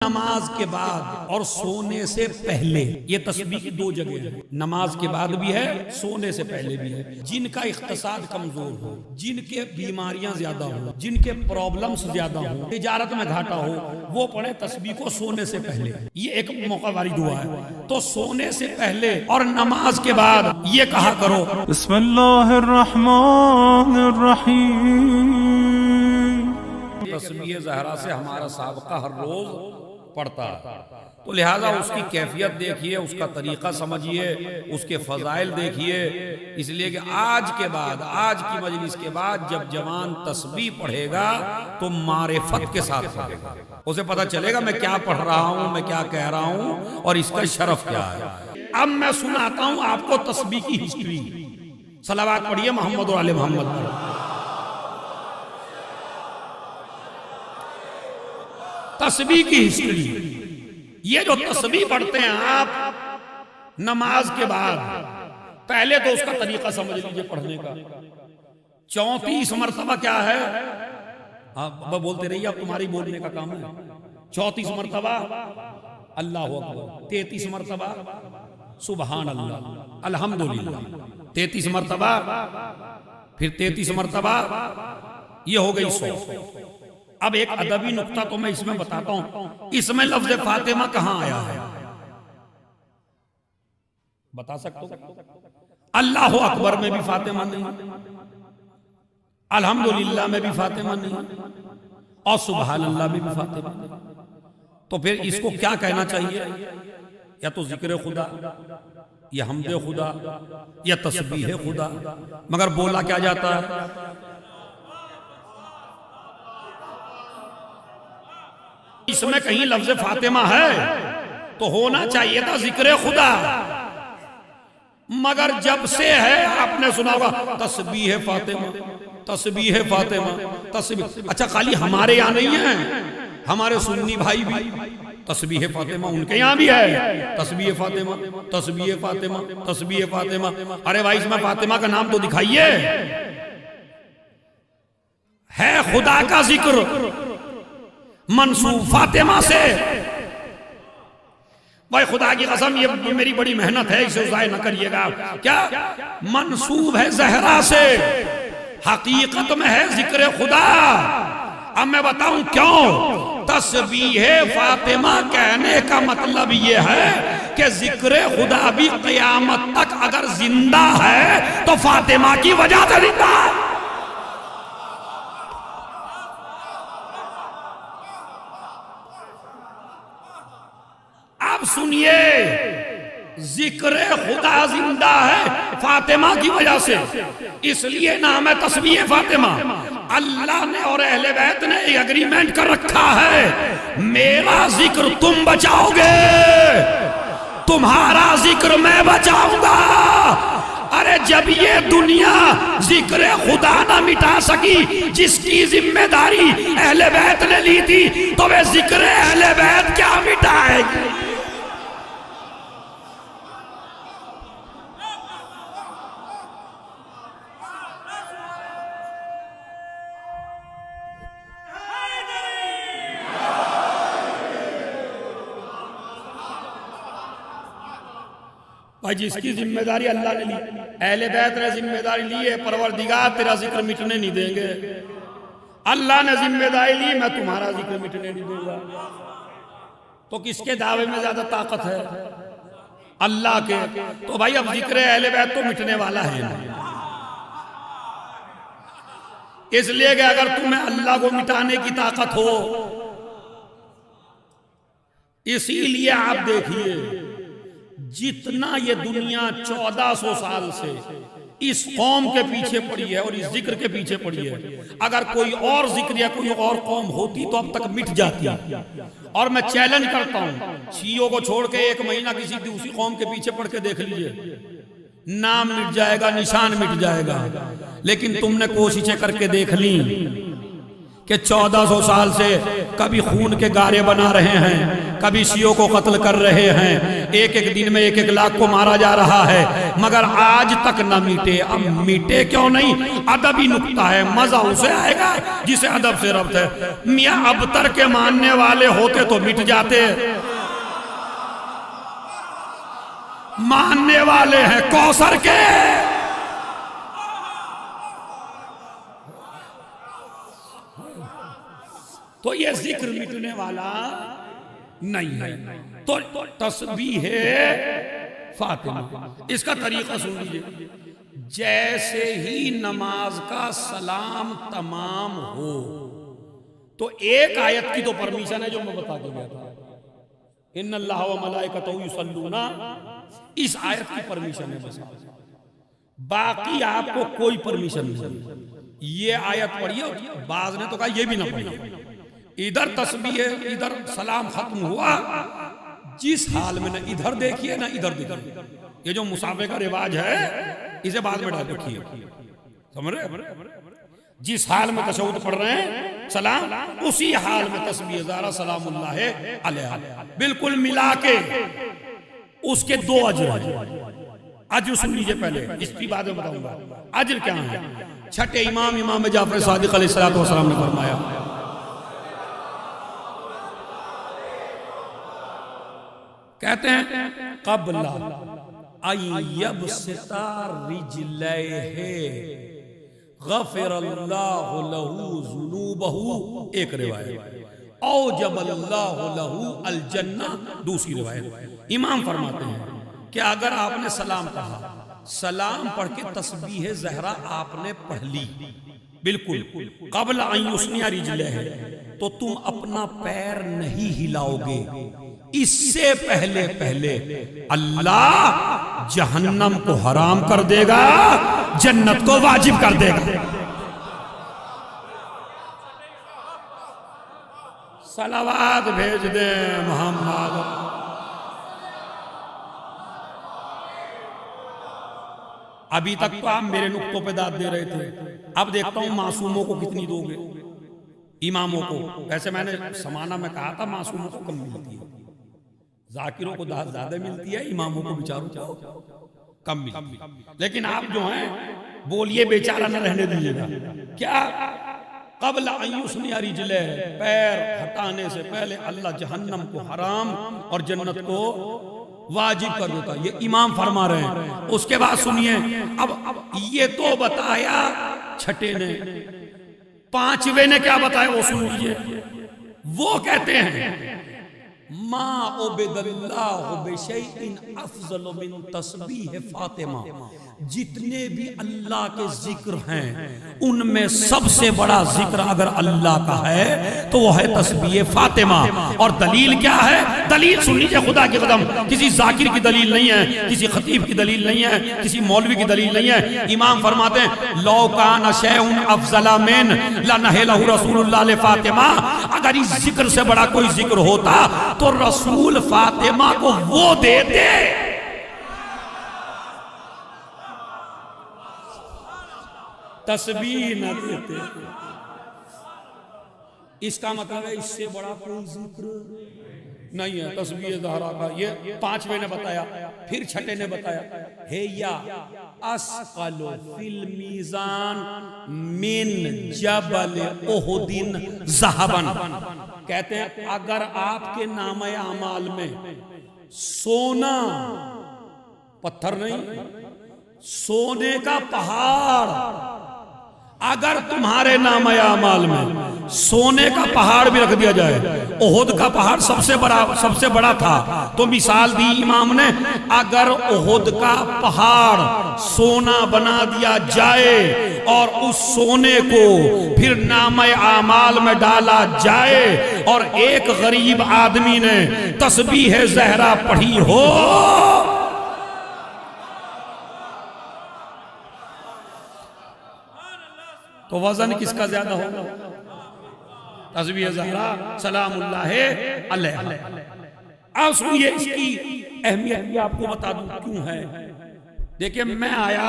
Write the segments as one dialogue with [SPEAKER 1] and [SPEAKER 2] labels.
[SPEAKER 1] नमाज के बाद और सोने से पहले, ये तस्बीह की दो जगह है। नमाज के बाद भी है, सोने से पहले भी है। जिनका इख्तिसाद कमजोर हो, जिनके बीमारियां ज्यादा हो, जिनके प्रॉब्लम्स ज्यादा हो, तिजारत में घाटा हो, वो पढ़े तस्बीह को सोने से पहले। ये एक मौका वाली दुआ है। तो सोने से पहले और नमाज के बाद ये कहा करो, बिस्मिल्लाहिर्रहमानिर्रहीम। तस्बीह ज़हरा से हमारा साबका हर रोज पढ़ता है, तो लिहाजा उसकी कैफियत देखिए, उसका तरीका समझिए, उसके फजाइल देखिए। इसलिए कि आज के बाद, आज की मजलिस के बाद जब जवान तस्बीह पढ़ेगा तो मारिफत के साथ पढ़ेगा, उसे पता चलेगा मैं क्या पढ़ रहा हूं, मैं क्या कह रहा हूं और इसका शरफ क्या है। अब मैं सुनाता हूं आपको तस्बीह की हिस्ट्री। सलावत पढ़िए मोहम्मद और आले मोहम्मद पर। तस्बीह की हिस्ट्री, ये जो तस्बीह पढ़ते हैं आप नमाज के बाद, पहले तो उसका तरीका समझ लीजिए पढ़ने का। 34 मरतबा क्या है, आप बोलते रहिए, अब तुम्हारी बोलने का काम है। 34 मरतबा अल्लाहु अकबर, 33 मरतबा सुबहान अल्लाह अल्हम्दुलिल्लाह, 33 मरतबा, फिर 33 मरतबा, ये हो गई 100। अब एक अदबी नुक्ता तो मैं इसमें बताता हूं, इसमें लफ्ज फातिमा कहां आया है, बता सकते हो? अल्लाह अकबर में भी फातिमा नहीं, अल्हम्दुलिल्लाह में भी फातिमा नहीं, और सुभान अल्लाह में भी फातिमा नहीं। तो फिर इसको क्या कहना चाहिए? या तो जिक्र खुदा, या हमदे खुदा, या तस्बीह खुदा। मगर बोला क्या जाता है? इसमें कहीं लफ्ज फातिमा है तो होना चाहिए था जिक्र खुदा, मगर जब से है आपने सुना होगा तस्बीह फातिमा, तस्बीह फातिमा, तस्बीह। अच्छा, खाली हमारे यहाँ नहीं है, हमारे सुन्नी भाई भी तस्बीह फातिमा, उनके यहाँ भी है तस्बीह फातिमा, तस्बीह फातिमा, तस्बीह फातिमा। अरे भाई, इसमें फातिमा का नाम तो दिखाइए। है खुदा का जिक्र मंसूब फातिमा से। भाई खुदा की कसम, ये मेरी बड़ी मेहनत है, इसे ज़ाय न करिएगा। क्या मंसूब है ज़हरा से, हकीकत में है जिक्र खुदा। अब मैं बताऊं क्यों। तस्बीह फातिमा कहने का मतलब ये है कि जिक्र खुदा भी क़यामत तक अगर जिंदा है तो फातिमा की वजह से जिंदा है। अब सुनिए, जिक्र खुदा जिंदा है फातिमा की वजह से, इसलिए नाम है तस्बीह फातिमा। अल्लाह ने और अहले बैत ने एग्रीमेंट कर रखा है, मेरा जिक्र तुम बचाओगे, तुम्हारा जिक्र मैं बचाऊंगा। अरे जब ये दुनिया जिक्र खुदा ना मिटा सकी, जिसकी जिम्मेदारी अहले बैत ने ली थी, तो वे जिक्र अहले बैत क्या मिटाएगी? भाई, जिसकी जिम्मेदारी अल्लाह ने ली, अहले बैत ने जिम्मेदारी ली है, परवरदिगार तेरा जिक्र मिटने नहीं देंगे। अल्लाह ने जिम्मेदारी ली, मैं तुम्हारा जिक्र मिटने नहीं दूंगा। तो किसके दावे में ज्यादा ताकत है? अल्लाह के। तो भाई अब जिक्र अहले बैत तो मिटने वाला है नहीं, इसलिए कि अगर तुम्हें अल्लाह को मिटाने की ताकत हो, इसीलिए आप देखिए जितना ये दुनिया 1400 साल से इस कौम के पीछे पड़ी है और इस जिक्र के पीछे पड़ी है, अगर कोई और जिक्र या कोई और कौम होती तो अब तक मिट जाती। और मैं चैलेंज करता हूं, शियों को छोड़ के 1 महीना किसी दूसरी कौम के पीछे पड़ के देख लीजिए, नाम मिट जाएगा, निशान मिट जाएगा। लेकिन तुमने कोशिशें करके देख ली कि 1400 साल से कभी खून के गारे बना रहे हैं, कभी शियों को कत्ल कर रहे हैं, एक एक दिन में 1-1 लाख को मारा जा रहा है, मगर आज तक न मिटे। अब मिटे क्यों नहीं? अदबी नुक्ता है, मजा उसे आएगा जिसे अदब से रब्त है। मियां अबतर के मानने वाले होते तो मिट जाते, मानने वाले हैं कौसर के। तो ये जिक्र मिटने वाला नहीं है। तो तस्बीह फातिमा, इसका तरीका सुन लीजिए। जैसे ही नमाज का सलाम तमाम हो तो एक आयत की तो परमिशन है जो मैं बता के गया था, इन्नल्लाह व मलाइकतहू युसल्लूना, इस आयत की परमिशन है बस, बाकी आपको कोई परमिशन नहीं। ये आयत पढ़िए, बाज ने तो कहा ये भी ना पढ़िए। इधर तस्बीह, इधर सलाम खत्म हुआ, जिस हाल में ना इधर देखिए ना इधर देखिए। ये जो मुसाफे का रिवाज है इसे बाद में डाल रखिए, समझ रहे? जिस हाल में तशहुद पढ़ रहे हैं सलाम, उसी हाल में तस्बीह ज़ारा सलामुल्लाह अलैहा बिल्कुल मिला के उसके 2 अजर हैं। अजर सुन लीजिए पहले, इसकी बाद में बताऊंगा अजर क्या है। छठे इमाम जाफर सादिक अलैहिस्सलातु वस्सलाम ने फरमाया, कहते हैं क़ब्ला अय्यबसिता रिजलैहि गफ़रल्लाहु लहू ज़ुनूबहू, एक रिवायत, औजबल्लाहु लहू अल जन्नह, दूसरी रिवायत। इमाम फरमाते हैं कि अगर आपने सलाम कहा, सलाम पढ़ के तस्बीह ज़हरा आपने पढ़ ली बिल्कुल, क़ब्ला अन युस्निया रिजलैहि, तो तुम अपना पैर नहीं हिलाओगे, इससे पहले पहले अल्लाह जहन्नम को हराम कर देगा, जन्नत को वाजिब कर देगा। सलावात भेज दे मोहम्मद। अभी तक तो आप मेरे नुक्तों पे दाद दे रहे थे, अब देखता हूं मासूमों को कितनी दोगे, इमामों को। वैसे मैंने समाना में कहा था मासूमों को कम मिलती है, जाकिरों को दाद ज्यादा मिलती है, इमामों को बेचारों को कम मिलती है। लेकिन आप जो हैं बोलिए, बेचारा न रहने दीजिएगा। क्या क़ब्ला अन युस्निया रिजलैहि, पैर हटाने से पहले अल्लाह जहन्नम को हराम और जन्नत को वाजिब कर देता, ये इमाम फरमा रहे हैं। उसके बाद सुनिए, अब ये तो बताया छठे ने, पांचवे ने क्या बताया वो सुन लीजिए। वो कहते हैं मा उबिदल्लाहु बिशैइन अफज़ल मिन तस्बीह फातिमा, जितने भी अल्लाह के जिक्र हैं उनमें सबसे बड़ा जिक्र अगर अल्लाह का है तो वो है तस्बीह फातिमा। और दलील क्या है? दलील सुन लीजिए, खुदा की कसम, किसी जाकिर की दलील नहीं है, किसी खतीब की दलील नहीं है, किसी मौलवी की दलील नहीं है। इमाम फरमाते हैं लौ कान शैउन अफज़ला मिन लनहलहु रसूलुल्लाह ले फातिमा, अगर इस जिक्र से बड़ा कोई जिक्र होता तो रसूल फातिमा को वो देते। तस्बीह न देते। इसका मतलब है इससे बड़ा कोई जिक्र नहीं है तस्बीह ज़हरा का। ये पांचवे ने बताया, फिर छठे ने बताया हे या अस्क़लु फिल मीज़ान मिन जबल उहुदिन ज़हबन। कहते हैं अगर आपके नामे आमाल में सोना, पत्थर नहीं, सोने का पहाड़, अगर तुम्हारे नामे आमाल में सोने का पहाड़ भी रख दिया जाए, उहुद का पहाड़ सबसे बड़ा था, तो मिसाल दी इमाम ने, अगर उहुद का पहाड़ सोना बना दिया जाए और उस सोने को फिर नामे आमाल में डाला जाए और एक गरीब आदमी ने तस्बीह ज़हरा पढ़ी हो, तो वजन किसका ज्यादा होगा? तस्बीह ज़हरा सलामुल्लाह अलैहा। अब सुनिए इसकी अहमियत भी आपको बता दूं क्यों है। देखिए मैं आया,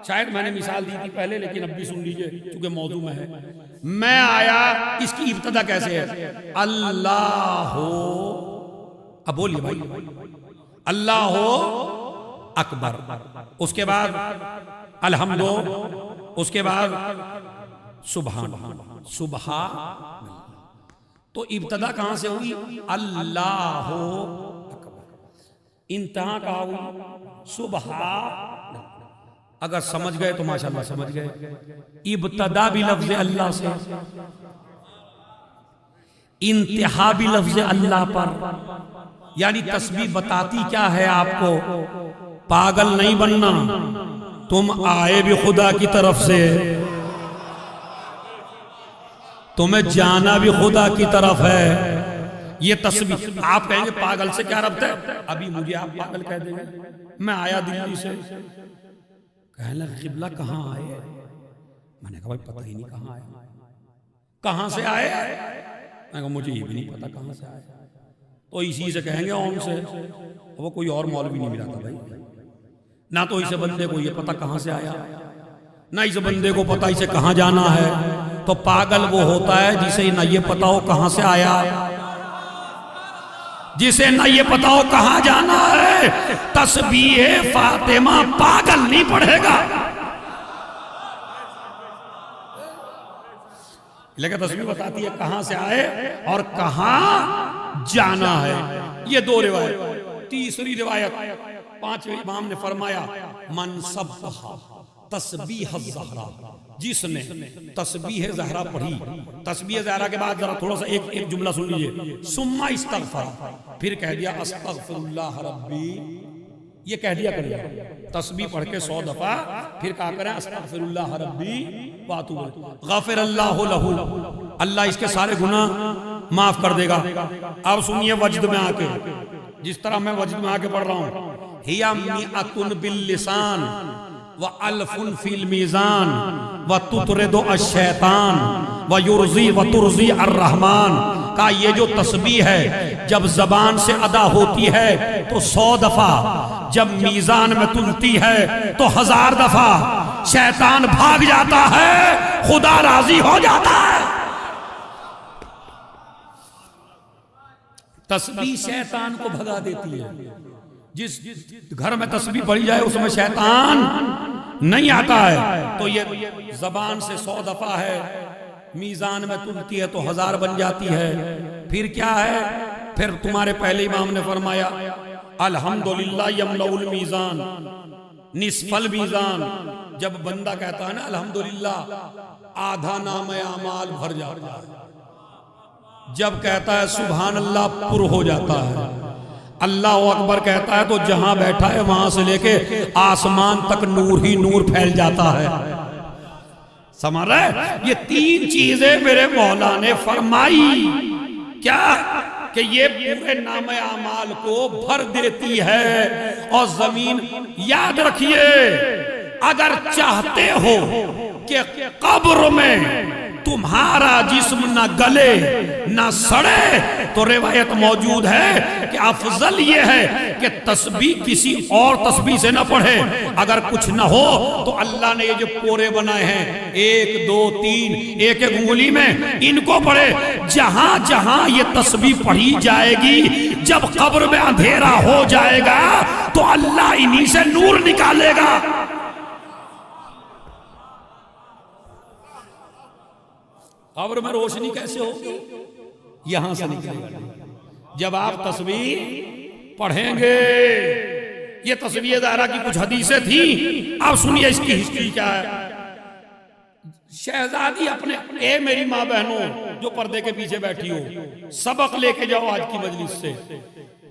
[SPEAKER 1] शायद मैंने मिसाल दी थी पहले, लेकिन अब भी सुन लीजिए क्योंकि मौजू में है। मैं आया, इसकी इब्तदा कैसे है? अल्लाह हो, अब बोलिए भाई, अल्लाह हो अकबर, उसके बाद अल्हम्दो, उसके बाद सुभान, सुभान। तो इब्तदा कहां से हुई? अल्लाह हो अकबर। इंतहा कहा हुई? सुभान। अगर समझ गए तो माशाअल्लाह समझ गए। इब्तदा भी लफ्ज अल्लाह से, इंतहा भी लफ्ज अल्लाह पर। यानी तस्बीह बताती क्या है आपको? पागल नहीं बनना, तुम आए भी खुदा की तरफ से, तुम्हें जाना भी खुदा की तरफ है। ये तस्बीह, आप कहेंगे पागल से क्या रब्त है? अभी मुझे आप पागल कह देंगे। मैं आया दिल्ली से, कहने लगा किबला कहाँ आए? मैंने कहा भाई पता ही नहीं कहाँ आए। कहाँ से आए? मैंने कहा मुझे ये भी नहीं पता कहाँ से आए। तो इसी से कहेंगे ओम से। वो कोई और मौलवी नहीं मिला था भाई, ना तो इसे बंदे को ये पता कहाँ से आया, ना इस बंदे को पता इसे कहाँ जाना है। तो पागल वो होता है जिसे ना ये पता हो कहाँ से आया, जिसे ना ये पता हो कहाँ जाना है। तस्बीह फातिमा पागल नहीं पढ़ेगा, लेकिन तस्बीह बताती है कहां से आए और कहां जाना है। ये दो रिवायत। तीसरी रिवायत पांचवें इमाम ने फरमाया मन सब्बहा तस्बीह ज़हरा, जिसने तस्बीह ज़हरा पढ़ी। तस्बीह ज़हरा के बाद जरा थोड़ा सा एक जुमला सुन लीजिए। सुम्मा इस्तग़फ़र, फिर कह दिया अस्तग़फ़िरुल्लाह रब्बी, ये कह दिया करिए। तस्बीह पढ़ के 100 दफा फिर कहा करें अस्तग़फ़िरुल्लाह रब्बी व अतूबु इलैह, ग़फ़िरल्लाहु लहू, अल्लाह इसके सारे गुनाह माफ कर देगा। अब सुनिए वजद में आके, जिस तरह मैं वजद में आके पढ़ रहा हूं। हिया मिअतुन बिल लिसान व अल्फुन फिल मीज़ान व तुतरिदु अश-शैतान व युरज़ी व तुरज़ी अर्रहमान। का ये जो तस्बीह है जब जबान से अदा होती है तो 100 दफा, जब मीज़ान में तुलती है तो 1000 दफा। शैतान भाग जाता है, खुदा राजी हो जाता है। तस्बीह शैतान को भगा देती है। जिस घर में तस्बीह पढ़ी जाए उसमें शैतान नहीं आता है। तो ये जबान से 100 दफा है, मीज़ान में तुलती है तो 1000 बन जाती है। फिर क्या है? फिर तुम्हारे पहले इमाम ने फरमाया अल्हम्दुलिल्लाह यमलउल मीज़ान निस्फल मीज़ान। जब बंदा कहता है ना अल्हम्दुलिल्लाह, आधा नामे अमाल भर जाता है। जब कहता है सुभान अल्लाह, पुर हो जाता है। अल्लाह अकबर कहता है तो जहां बैठा है वहां से लेके आसमान तक नूर ही नूर फैल जाता है। समझ रहे? ये 3 चीजें मेरे मौला ने फरमाई। क्या? कि ये पूरे नामे आमाल को भर देती है। और जमीन, याद रखिए, अगर चाहते हो कि कब्र में तुम्हारा जिस्म न गले न सड़े, तो रिवायत मौजूद है कि अफजल ये है कि तस्बीह किसी और तस्बीह से न पढ़े। अगर कुछ न हो तो अल्लाह ने ये जो पोरे बनाए हैं 1 2 3 एक एक उंगली में, इनको पढ़े। जहां जहां ये तस्बीह पढ़ी जाएगी, जब कब्र में अंधेरा हो जाएगा तो अल्लाह इन्हीं से नूर निकालेगा। कब्र में रोशनी कैसे होगी? यहां से निकलेगी जब आप तस्बीह पढ़ेंगे। ये तस्बीह ज़हरा की कुछ हदीसें थी। अब सुनिए इसकी हिस्ट्री क्या है। शहजादी अपने, ए मेरी माँ बहनों जो पर्दे के पीछे बैठी हो, सबक लेके जाओ आज की मजलिस से।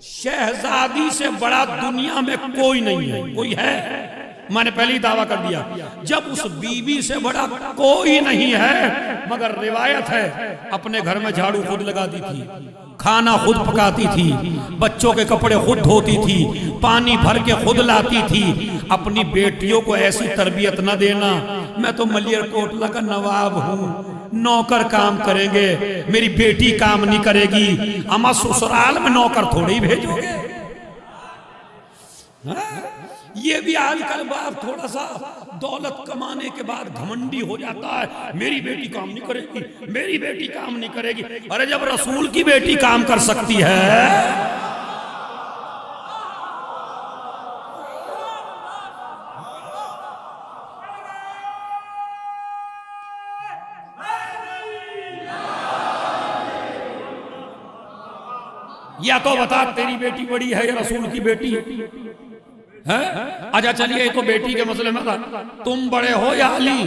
[SPEAKER 1] शहजादी से बड़ा दुनिया में कोई नहीं है। कोई है? मैंने पहले ही दावा कर दिया। जब उस बीबी से बड़ा कोई नहीं है, मगर रिवायत है अपने घर में झाड़ू खुद लगाती थी, खाना खुद पकाती थी, बच्चों के कपड़े खुद धोती थी, पानी भर के खुद लाती थी। अपनी बेटियों को ऐसी तरबियत न देना, मैं तो मलियरकोटला का नवाब हूँ, नौकर काम करेंगे, मेरी बेटी काम नहीं करेगी। अम्मा ससुराल में नौकर थोड़ी भेजोगे? ये भी आजकल बाप थोड़ा सा दौलत कमाने के बाद घमंडी हो जाता है, मेरी बेटी काम नहीं करेगी, मेरी बेटी काम नहीं करेगी। अरे जब रसूल की बेटी काम कर सकती है, या तो बता तेरी बेटी बड़ी है या रसूल की बेटी है? अच्छा चलिए, तो बेटी के मसले में था, तुम बड़े हो या अली?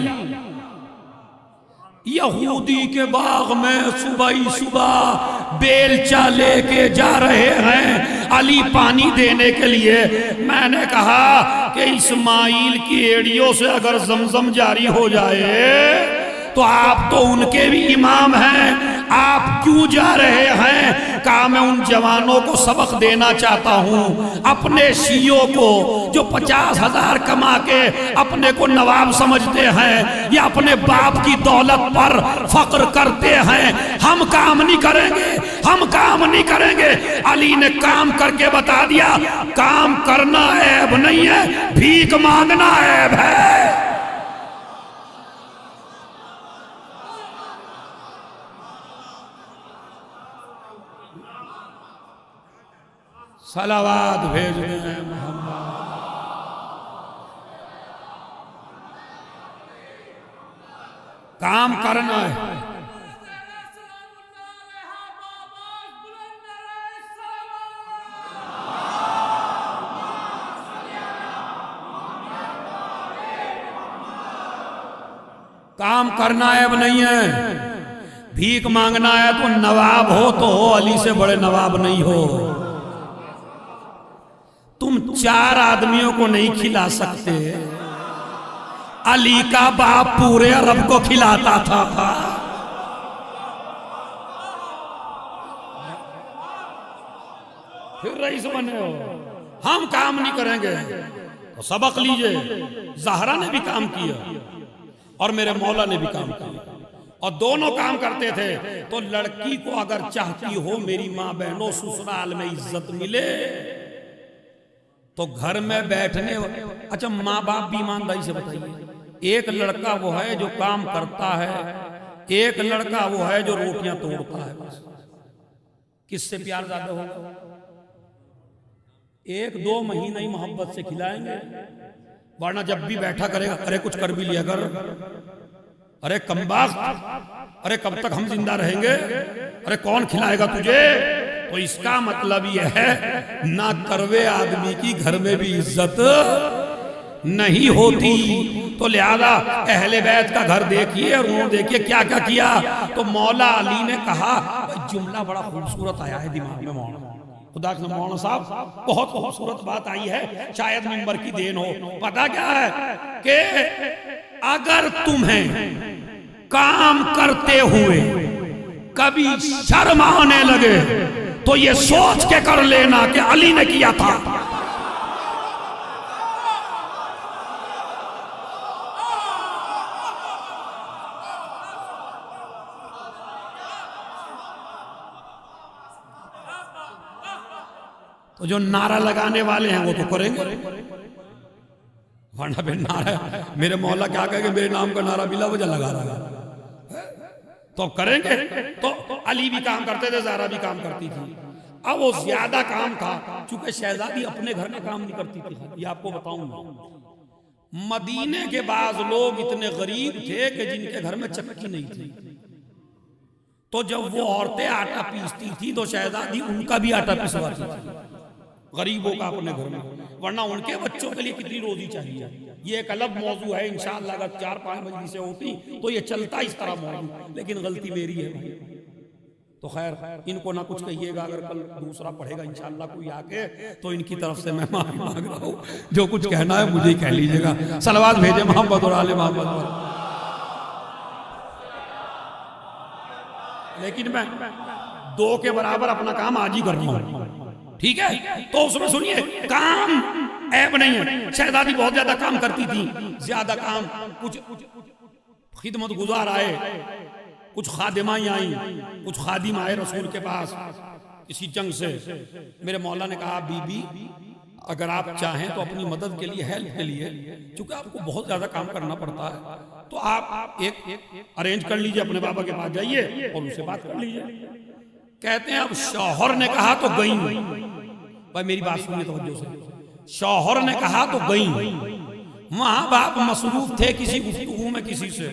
[SPEAKER 1] यहूदी के बाग में सुबह ही सुबह बेलचा लेके जा रहे हैं अली पानी देने के लिए। मैंने कहा कि इस्माइल की एड़ियों से अगर जमजम जारी हो जाए तो आप तो उनके भी इमाम हैं, आप क्यों जा रहे हैं? कहा मैं उन जवानों को सबक देना चाहता हूं, अपने शियों को जो 50,000 कमा के अपने को नवाब समझते हैं या अपने बाप की दौलत पर फक्र करते हैं। हम काम नहीं करेंगे, हम काम नहीं करेंगे। अली ने काम करके बता दिया, काम करना ऐब नहीं है, भीख मांगना ऐब है। सलावात भेज दें मोहम्मद। काम करना है, काम करना है, अब नहीं है। भीख मांगना है तो नवाब हो तो हो, अली से बड़े नवाब नहीं हो। तुम 4 आदमियों को नहीं खिला सकते, अली का बाप पूरे अरब को खिलाता था। फिर रईस बने हो, हम काम नहीं करेंगे तो सबक लीजिए। ज़हरा ने भी काम किया और मेरे मौला ने भी काम किया, और दोनों काम करते थे। तो लड़की को अगर चाहती हो मेरी माँ बहनों ससुराल में इज्जत मिले तो घर में बैठने, अच्छा माँ बाप भी ईमानदारी से बताइए, एक लड़का वो है जो काम करता है, एक लड़का वो है जो रोटियां तोड़ता है, बस। किससे प्यार ज्यादा होगा? 1-2 महीना ही मोहब्बत से खिलाएंगे, वरना जब भी बैठा करेगा, अरे कुछ कर भी लिया कर, अरे कमबख्त, अरे कब तक हम जिंदा रहेंगे, अरे कौन खिलाएगा तुझे? तो इसका मतलब यह है ना करवे आदमी की घर में भी इज्जत नहीं होती। तो लिहाजा अहले बैत का घर देखिए और उन्होंने देखिए क्या क्या किया। तो मौला अली ने कहा, जुमला बड़ा खूबसूरत आया है दिमाग में मौलाना, खुदा के मौलाना साहब बहुत खूबसूरत बात आई है, शायद मिंबर की देन हो। पता क्या है कि अगर तुम्हें काम करते हुए कभी शर्म आने लगे तो ये सोच के कर लेना कि अली ने किया था। तो जो नारा लगाने वाले हैं वो तो करेंगे, वरना फिर नारा, मेरे मौला क्या कहेंगे, मेरे नाम का नारा बिला वजह लगा रहा है, तो करेंगे। तो अली भी काम करते थे, ज़हरा भी काम करती थी। अब वो ज्यादा काम था, चूंकि शहजादी अपने घर में काम नहीं करती थी। ये आपको बताऊंगा, मदीने के बाद लोग इतने गरीब थे कि जिनके घर में चक्की नहीं थी, तो जब वो औरतें आटा पीसती थी तो शहजादी उनका भी आटा पिसवाती थी, गरीबों का अपने घर में, वरना उनके बच्चों के लिए कितनी रोजी चाहिए। ये एक अलग मौजू है, इंशाअल्लाह अगर 4-5 मजलिसें होती तो ये चलता इस तरह मौजू, लेकिन गलती मेरी है। तो खैर इनको ना कुछ कहिएगा, अगर कल दूसरा पढ़ेगा इंशाअल्लाह कोई आके तो इनकी तरफ से मैं माफी मांग रहा हूँ। जो कुछ कहना है मुझे ही कह लीजिएगा। सलवात भेजे मोहम्मद और आले मोहम्मद पर। लेकिन मैं 2 के बराबर अपना काम आज ही कर रहा हूँ, ठीक है? तो उसमें सुनिए, काम ऐब नहीं है। शहजादी बहुत ज्यादा काम करती थी, ज्यादा काम, कुछ खिदमत गुजार आए, कुछ खादिमाई आई, कुछ खादिम आए रसूल के पास किसी जंग से। मेरे मौला ने कहा, बीबी अगर आप चाहें तो अपनी मदद के लिए, हेल्प के लिए, क्योंकि आपको बहुत ज्यादा काम करना पड़ता है, तो आप एक अरेंज कर लीजिए, अपने बाबा के पास जाइए और उनसे बात कर लीजिए। कहते हैं अब शौहर ने कहा तो गई। भाई मेरी बात सुनिए तवज्जो से। शौहर ने कहा तो गई। वहां बाप मसरूफ थे किसी गुफ्तगू में किसी से,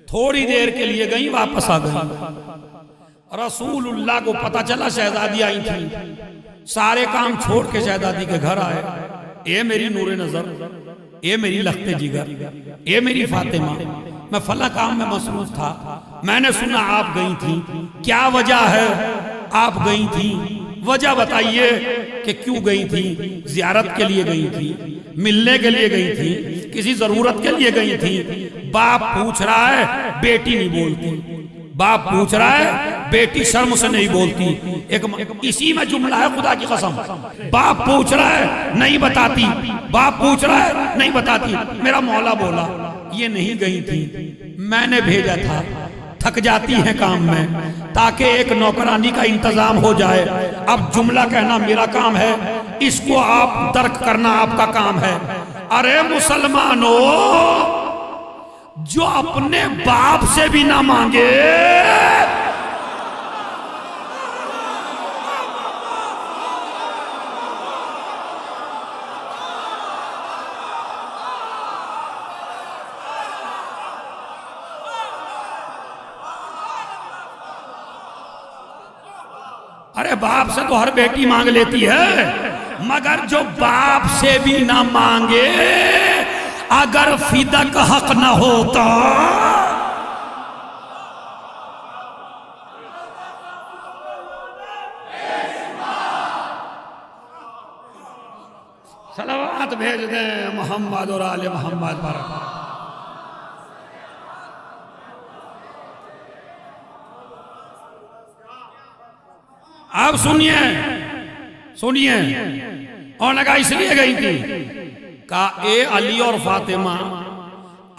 [SPEAKER 1] थोड़ी देर के लिए गई, वापस आ गई। रसूलुल्लाह को पता चला शहजादी आई थी, सारे काम छोड़ के शहजादी के घर आए। ए मेरी नूरे नजर, ए मेरी लख्ते जिगर, ए मेरी फातिमा, मैं फला काम में मसरूफ था, मैंने सुना आप गई थी, क्या वजह है आप गई थी, वजह बताइए कि क्यों गई थी। जियारत के लिए गई थी, मिलने के लिए गई थी, किसी जरूरत के लिए गई थी। बाप पूछ रहा है, बेटी नहीं बोलती। बाप पूछ रहा है, बेटी शर्म से नहीं बोलती। एक इसी में जुमला है, खुदा की कसम। बाप पूछ रहा है, नहीं बताती। बाप पूछ रहा है, नहीं बताती। मेरा मौला बोला ये नहीं गई थी, मैंने भेजा था, थक जाती है काम में, ताकि एक नौकरानी का इंतजाम हो जाए। अब जुमला कहना मेरा काम है, इसको आप तर्क करना आपका काम है। अरे मुसलमानों, जो अपने बाप से भी ना मांगे, अरे बाप से तो हर बेटी मांग लेती है, मगर जो बाप से भी ना मांगे, अगर फिदक हक न होता, सलावत भेज दें मोहम्मद और आले मोहम्मद पर। अब सुनिए सुनिए, और लगा इसलिए गई थी, कहा ए अली और फातिमा,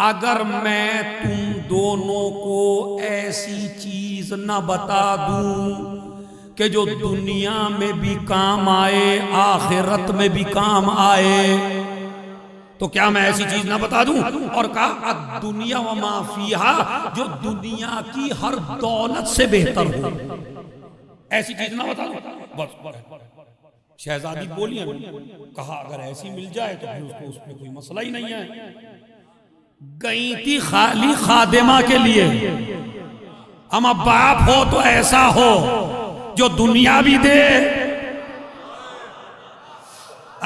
[SPEAKER 1] अगर मैं तुम दोनों को ऐसी चीज न बता दूं कि जो दुनिया में भी काम आए, आखिरत में भी काम आए, तो क्या मैं ऐसी चीज ना बता दूं? और कहा दुनिया व माफिया, जो दुनिया की हर दौलत से बेहतर हो, ऐसी चीज ना बता दूं। बस शहजादी बोली, कहा अगर ऐसी मिल जाए तो फिर उसको उसमें कोई मसला ही नहीं है। गई थी खाली खादिमा के लिए। हम बाप हो तो ऐसा हो जो दुनिया भी दे,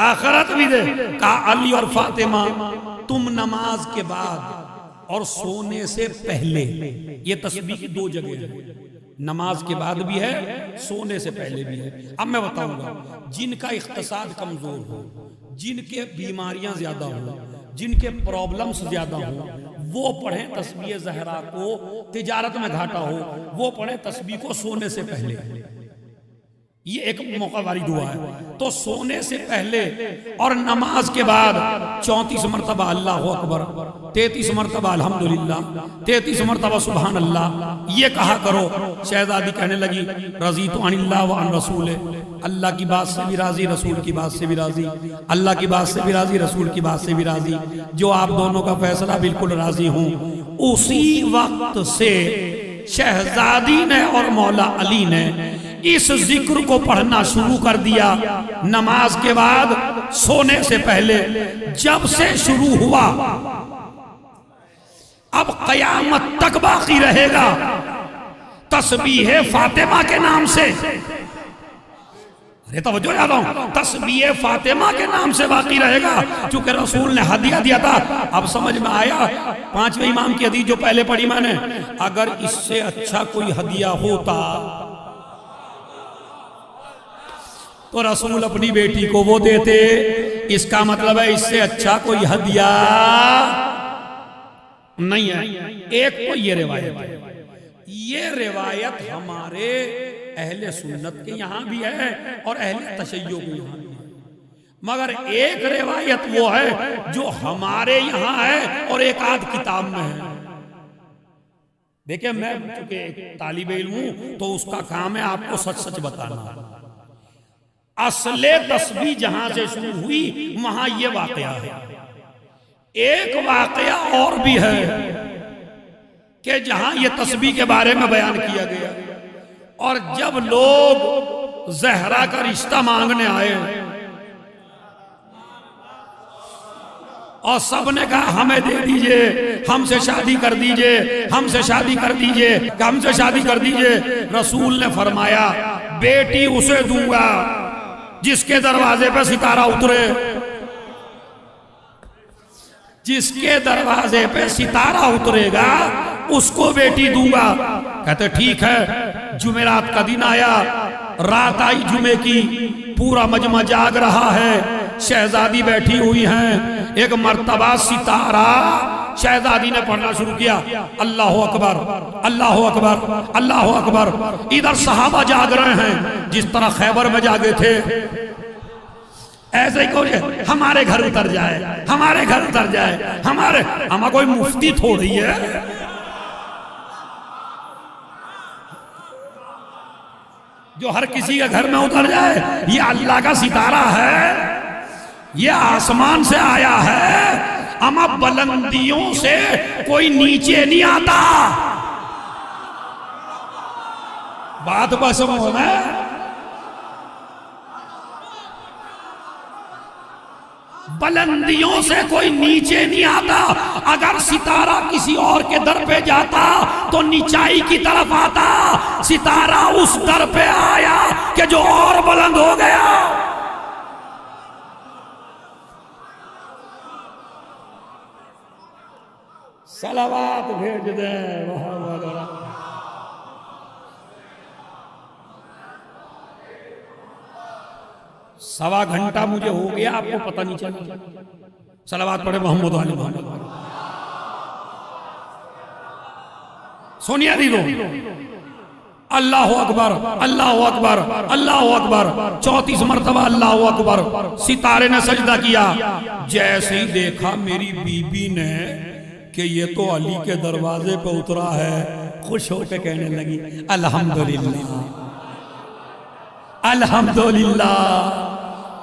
[SPEAKER 1] आखिरत भी दे। कहा अली और फातिमा, तुम नमाज के बाद और सोने से पहले, ये तस्बीह की दो जगह है, नमाज के बाद भी है, सोने से पहले भी है। अब मैं बताऊंगा, जिनका इख्तिसाद कमजोर हो, जिनके बीमारियां ज्यादा हो, जिनके प्रॉब्लम्स ज्यादा हो, वो पढ़ें तस्बीह ज़हरा को। तिजारत में घाटा हो, वो पढ़ें तस्बीह को सोने से पहले। ये एक मौका वाली दुआ है। तो सोने से पहले और नमाज के बाद 34 मरतबा अल्लाह अकबर, 33 मरतबा अल्हम्दुलिल्लाह, 33 मरतबा सुभान अल्लाह, ये कहा करो। शहजादी कहने लगी, रज़ी तो अनिल्लाह व अन रसूल, अल्लाह की बात से भी राजी, रसूल की बात से भी राजी, अल्लाह की बात से भी राजी, रसूल की बात से भी राजी, जो आप दोनों का फैसला बिल्कुल राजी हूं। उसी वक्त से शहजादी ने और मौला अली ने इस जिक्र को पढ़ना शुरू कर दिया, नमाज के बाद, सोने से पहले। जब से शुरू हुआ अब कयामत तक बाकी रहेगा तस्बीह फातिमा के नाम से। अरे तवज्जो याद हूं, तस्बीह फातिमा के नाम से बाकी रहेगा, क्योंकि रसूल ने हदिया दिया था। अब समझ में आया, पांचवें इमाम की हदीस जो पहले पढ़ी मैंने, अगर इससे अच्छा कोई हदिया होता तो रसूल अपनी बेटी को वो देते। इसका मतलब है इससे अच्छा कोई हदिया नहीं है। एक तो ये रिवायत है, ये रिवायत हमारे अहले सुन्नत के यहाँ भी है और अहले तशय्यो के यहाँ भी है, मगर एक रिवायत वो है जो हमारे यहाँ है और एक आध किताब में है। देखिए, मैं चूंकि तालिबे इल्म हूं तो उसका काम है आपको सच सच बताना। असले तस्बीह जहां से शुरू हुई वहां ये वाकया है। एक वाकया और भी है कि जहां ये तस्बीह के बारे में बयान किया गया, और जब लोग जहरा का रिश्ता मांगने आए और सबने कहा हमें दे दीजिए, हमसे शादी कर दीजिए, हमसे शादी कर दीजिए, हमसे शादी कर दीजिए, रसूल ने फरमाया बेटी उसे दूंगा जिसके दरवाजे पे सितारा उतरे, जिसके दरवाजे पे सितारा उतरेगा उसको बेटी दूंगा। कहते ठीक है। जुमेरात का दिन आया, रात आई जुमे की, पूरा मजमा जाग रहा है, शहजादी बैठी हुई हैं। एक मर्तबा सितारा शहजादी ने पढ़ना शुरू किया, अल्लाह अकबर, अल्लाह अकबर, अल्लाह अकबर। इधर सहाबा जाग रहे हैं जिस तरह खैबर में जागे थे, ऐसे ही कहो हमारे घर उतर जाए, हमारे घर उतर जाए, हमारे कोई मुफ्ती थोड़ी है। जो हर किसी के घर में उतर जाए, ये अल्लाह का सितारा है, ये आसमान से आया है। अमा बुलंदियों से कोई नीचे नहीं आता। बात बस होना, बुलंदियों से कोई नीचे नहीं आता। अगर सितारा किसी और के दर पे जाता तो नीचाई की तरफ आता। सितारा उस दर पे आया कि जो और बुलंद हो गया। सलावत भेज दे। सवा घंटा मुझे हो गया, आपको पता नहीं चला। सलावत पढ़े मोहम्मद वाले मोहम्मद। सोनिया दी लो, अल्लाह अकबर, अल्लाह अकबर, अल्लाह अकबर। 34 मरतबा अल्लाह अकबर। सितारे ने सजदा किया। जैसे ही देखा मेरी बीबी ने कि ये तो अली के दरवाजे पे उतरा है, खुश होकर कहने लगी अल्हम्दुलिल्लाह, अल्हम्दुलिल्लाह,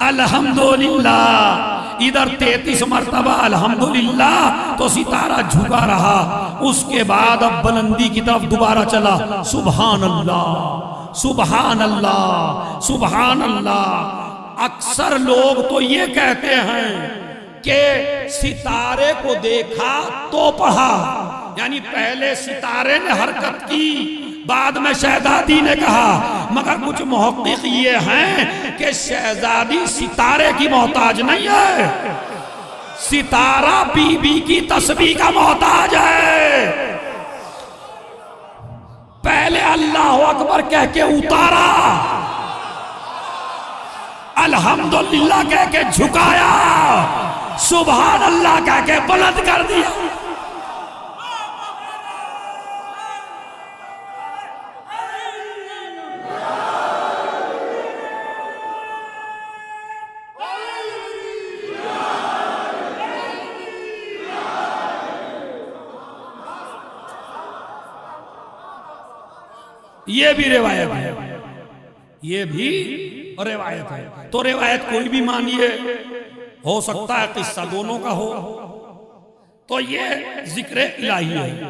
[SPEAKER 1] अल्हम्दुलिल्लाह। इधर 33 मरतबा अल्हम्दुलिल्लाह तो सितारा झुका रहा। उसके बाद अब बुलंदी की तरफ दोबारा चला, सुभान अल्लाह, सुभान अल्लाह, सुभान अल्लाह। अक्सर लोग तो ये कहते हैं कि सितारे को देखा तो पढ़ा, यानी पहले सितारे ने हरकत की, बाद में शहजादी ने कहा। मगर कुछ मुहक्किक ये हैं कि शहजादी सितारे की मोहताज नहीं है, सितारा बीबी की तस्बीह का मोहताज है। पहले अल्लाह अकबर कह के उतारा, अल्हम्दुलिल्लाह कह के झुकाया, सुभान अल्लाह कह के बुलंद कर दिया। ये भी रिवायत है, ये भी रिवायत है। तो रिवायत कोई भी मानिए, हो सकता है किस्सा दोनों का हो। तो ये जिक्र इलाही है।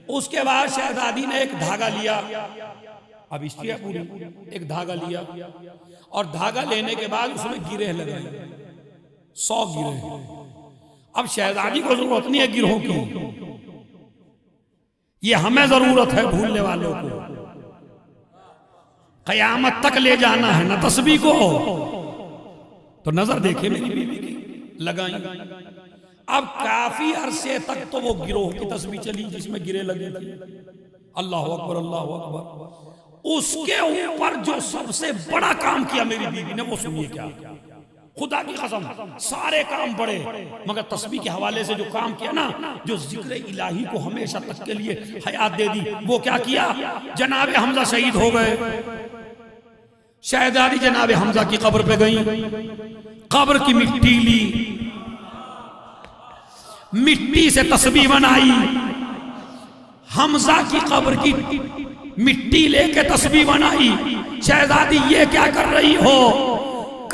[SPEAKER 1] उसके बाद शहजादी ने एक धागा लिया, अब हिस्ट्री है पूरी। एक धागा लिया और धागा लेने के बाद उसमें गिरे लगाए, 100 गिरे। अब शहजादी को जरूरत नहीं है गिरोह की, ये हमें जरूरत है भूलने वालों को। कयामत तक ले जाना है ना तस्बीह को। तो नजर देखे मेरी बीवी की, लगाई। अब काफी अरसे तक तो वो गिरोह की तस्बीह चली जिसमें गिरे लगे थे, अल्लाह अकबर, अल्लाह अकबर। उसके ऊपर जो सबसे बड़ा काम किया मेरी बीवी ने, वो सुनिए क्या। खुदा की कसम सारे काम बड़े, मगर तस्बीह के हवाले से जो काम किया ना, जो जिक्र इलाही को हमेशा तक के लिए हयात दे दी, वो क्या किया। जनाब हमजा शहीद हो गए। शहजादी जनाब हमजा की कब्र पे गई, कब्र की मिट्टी ली, मिट्टी से तस्बीह बनाई। हमजा की कब्र की मिट्टी लेके तस्बीह बनाई। शहजादी ये क्या कर रही हो।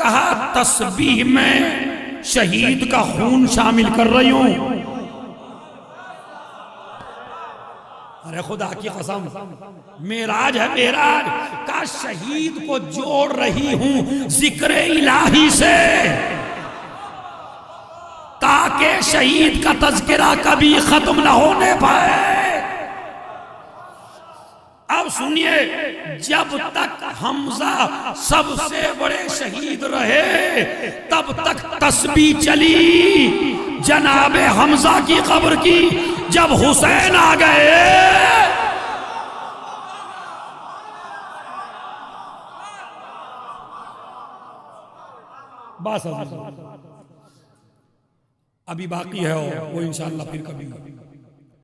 [SPEAKER 1] कहा तस्बीह में शहीद का खून शामिल कर रही हूं। अरे खुदा की कसम, मेराज है मेराज का, शहीद को जोड़ रही हूं जिक्र इलाही से, ताकि शहीद का तज़किरा कभी खत्म ना होने पाए। अब सुनिए, जब तक हमजा सबसे बड़े शहीद रहे तब तक तस्बीह चली जनाबे हमजा की कब्र की। जब हुसैन आ गए बस अभी बाकी है वो इंशाअल्लाह फिर कभी